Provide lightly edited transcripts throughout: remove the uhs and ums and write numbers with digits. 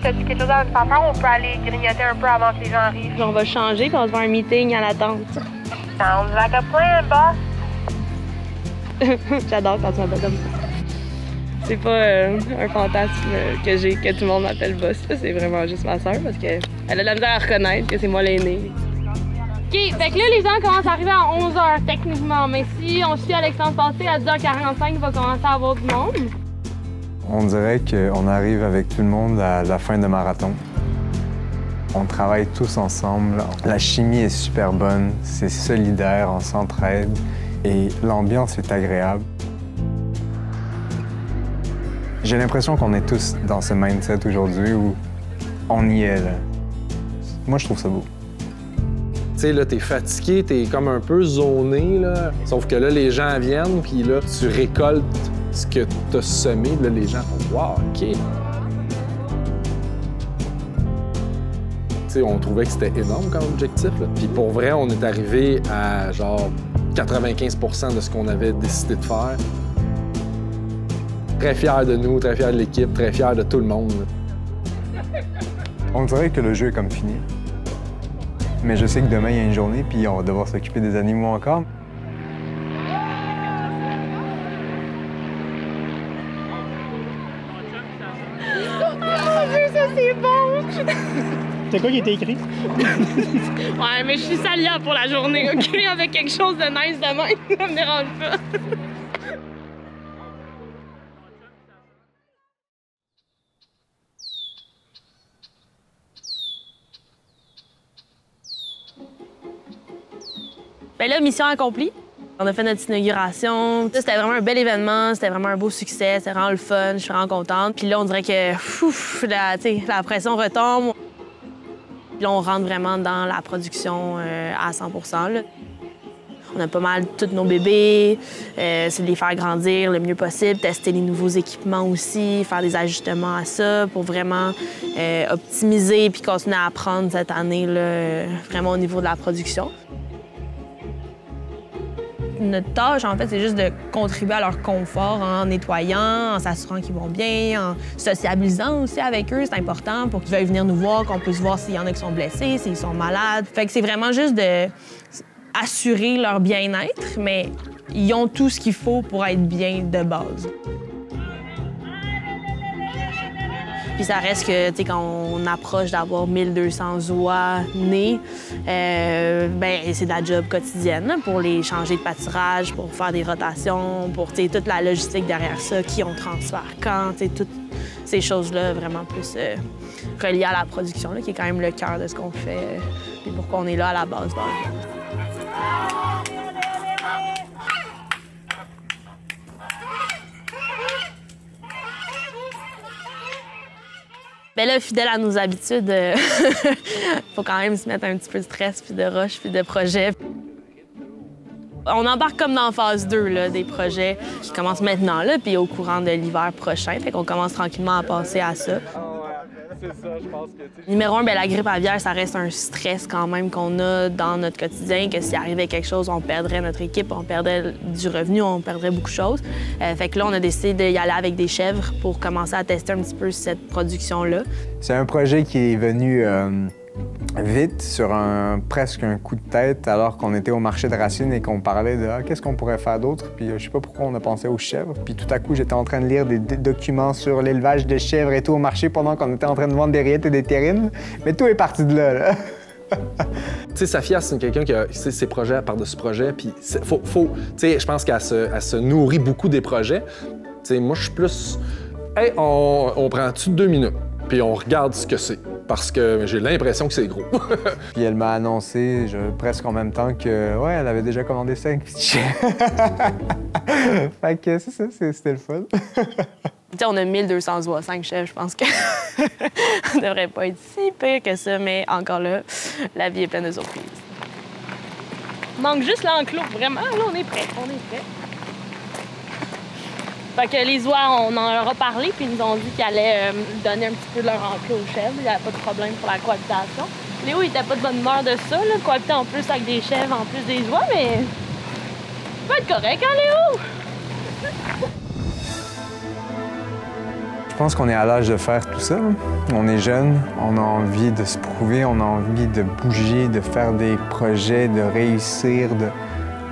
T'as-tu quelque chose à me faire faire? On peut aller grignoter un peu avant que les gens arrivent. On va changer puis on va se faire un meeting à l'attente. Sounds like a plan, boss. J'adore quand tu m'appelles comme ça. C'est pas un fantasme que j'ai, que tout le monde m'appelle boss. C'est vraiment juste ma soeur parce qu'elle a de la misère à reconnaître que c'est moi l'aîné. OK, fait que là, les gens commencent à arriver à 11h techniquement, mais si on suit Alexandre Passé, à 10h45, il va commencer à avoir du monde. On dirait qu'on arrive avec tout le monde à la fin de marathon. On travaille tous ensemble. La chimie est super bonne, c'est solidaire, on s'entraide et l'ambiance est agréable. J'ai l'impression qu'on est tous dans ce mindset aujourd'hui où on y est, là. Moi, je trouve ça beau. Tu sais, là, t'es fatigué, t'es comme un peu zoné, là. Sauf que là, les gens viennent, puis là, tu récoltes ce que t'as semé. Là, les gens font « Wow, OK! » Tu sais, on trouvait que c'était énorme comme objectif, là. Puis pour vrai, on est arrivé à genre 95 % de ce qu'on avait décidé de faire. Très fiers de nous, très fiers de l'équipe, très fiers de tout le monde. On dirait que le jeu est comme fini. Mais je sais que demain, il y a une journée, puis on va devoir s'occuper des animaux encore. Ça, c'est bon! C'est quoi qui était écrit? Ouais, mais je suis salia pour la journée, OK? Avec quelque chose de nice demain, ça me dérange pas. Bien là, mission accomplie. On a fait notre inauguration. C'était vraiment un bel événement, c'était vraiment un beau succès, c'était vraiment le fun, je suis vraiment contente. Puis là, on dirait que la pression retombe. Puis là, on rentre vraiment dans la production à 100 %. Là. On a pas mal tous nos bébés, c'est de les faire grandir le mieux possible, tester les nouveaux équipements aussi, faire des ajustements à ça pour vraiment optimiser puis continuer à apprendre cette année là, vraiment au niveau de la production. Notre tâche, en fait, c'est juste de contribuer à leur confort en nettoyant, en s'assurant qu'ils vont bien, en sociabilisant aussi avec eux. C'est important pour qu'ils veuillent venir nous voir, qu'on puisse voir s'il y en a qui sont blessés, s'ils sont malades. Fait que c'est vraiment juste d'assurer leur bien-être, mais ils ont tout ce qu'il faut pour être bien de base. Puis ça reste que, tu sais, quand on approche d'avoir 1200 oies nées, ben c'est de la job quotidienne là, pour les changer de pâturage, pour faire des rotations, pour, tu sais, toute la logistique derrière ça, qui on transfère quand, tu sais, toutes ces choses-là vraiment plus reliées à la production, là, qui est quand même le cœur de ce qu'on fait, puis pourquoi on est là à la base. Bien là, fidèle à nos habitudes, faut quand même se mettre un petit peu de stress, puis de rush, puis de projet. On embarque comme dans phase 2 là, des projets qui commencent maintenant, là, puis au courant de l'hiver prochain. Fait qu'on commence tranquillement à passer à ça. Numéro 1, bien, la grippe aviaire, ça reste un stress quand même qu'on a dans notre quotidien, que s'il arrivait quelque chose, on perdrait notre équipe, on perdrait du revenu, on perdrait beaucoup de choses. Fait que là, on a décidé d'y aller avec des chèvres pour commencer à tester un petit peu cette production-là. C'est un projet qui est venu vite, sur presque un coup de tête, alors qu'on était au marché de Racine et qu'on parlait de qu'est-ce qu'on pourrait faire d'autre. Puis je sais pas pourquoi on a pensé aux chèvres. Puis tout à coup, j'étais en train de lire des documents sur l'élevage de chèvres et tout au marché pendant qu'on était en train de vendre des rillettes et des terrines. Mais tout est parti de là, là. Tu sais, Safia, c'est quelqu'un qui a ses projets par-dessus projets. Puis tu sais, je pense qu'elle se nourrit beaucoup des projets. Tu sais, moi, je suis plus... Hey, on prend-tu 2 minutes? Puis on regarde ce que c'est. Parce que j'ai l'impression que c'est gros. Puis elle m'a annoncé presque en même temps que, ouais, elle avait déjà commandé 5 petits chèvres. Fait que c'est ça, c'était le fun. T'sais, on a 1200 oies, 5 chèvres, je pense que ça devrait pas être si pire que ça, mais encore là, la vie est pleine de surprises. Il manque juste l'enclos, vraiment, là, on est prêts, Fait que les oies, on en leur a parlé, puis ils nous ont dit qu'ils allaient donner un petit peu de leur enclos aux chèvres. Il n'y avait pas de problème pour la cohabitation. Léo, il était pas de bonne humeur de ça, là, de cohabiter en plus avec des chèvres, en plus des oies, mais ça peut être correct, hein, Léo? pense qu'on est à l'âge de faire tout ça. On est jeune, on a envie de se prouver, on a envie de bouger, de faire des projets, de réussir.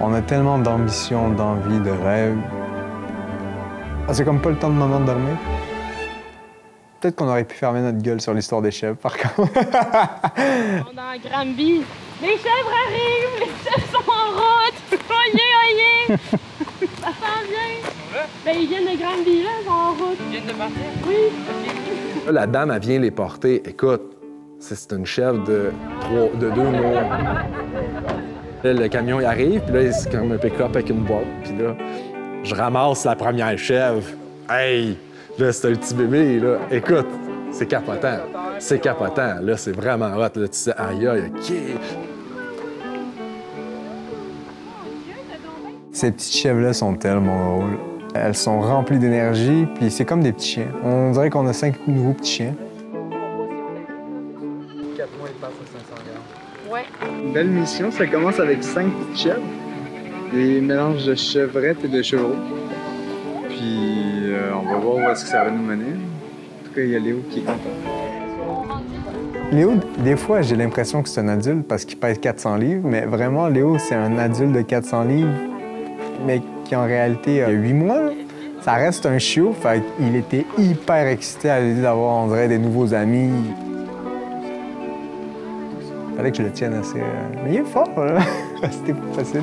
On a tellement d'ambition, d'envie, de rêve. C'est comme pas le temps de moment de dormir. Peut-être qu'on aurait pu fermer notre gueule sur l'histoire des chèvres, par contre. On est dans Granby. Les chèvres arrivent! Les chèvres sont en route! Oyez, oyez! Ça s'en vient! Ben, ils viennent de Granby, là, ils sont en route. Ils viennent de partir? Oui. Là, la dame, elle vient les porter. Écoute, c'est une chèvre de 2 mois. Là, le camion, il arrive, puis là, c'est comme un pick-up avec une boîte. Puis là, je ramasse la première chèvre. Hey! Là, c'est un petit bébé, là. Écoute, c'est capotant. C'est capotant. Là, c'est vraiment hot. Là, tu sais, aïe, aïe, OK. Ces petites chèvres-là sont tellement drôles. Elles sont remplies d'énergie, puis c'est comme des petits chiens. On dirait qu'on a 5 nouveaux petits chiens. 4 mois, ils passent à 500 grammes. Ouais. Une belle mission, ça commence avec 5 petites chèvres. Des mélanges de chevrettes et de chevreaux. Puis on va voir où est-ce que ça va nous mener. En tout cas, il y a Léo qui est content. Léo, des fois, j'ai l'impression que c'est un adulte parce qu'il pèse 400 livres, mais vraiment, Léo, c'est un adulte de 400 livres, mais qui en réalité a 8 mois. Ça reste un chiot, fait qu'il était hyper excité à l'idée d'avoir, on dirait, des nouveaux amis. Fallait que je le tienne assez. Mais il est fort, là. C'était pas facile.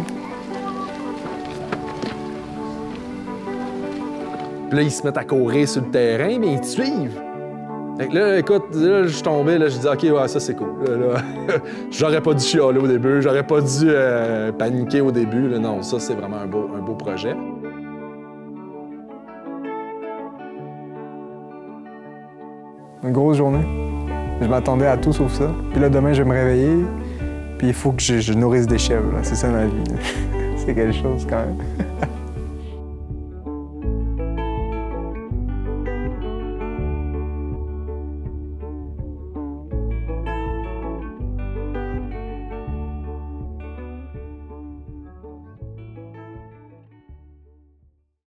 Puis là, ils se mettent à courir sur le terrain, mais ils te suivent. Fait que là, écoute, là, je suis tombé, là, je dis, OK, ouais, ça, c'est cool. Là, j'aurais pas dû chialer au début, j'aurais pas dû paniquer au début. Là, non, ça, c'est vraiment un beau projet. Une grosse journée. Je m'attendais à tout sauf ça. Puis là, demain, je vais me réveiller, puis il faut que je nourrisse des chèvres. C'est ça ma vie. C'est quelque chose, quand même.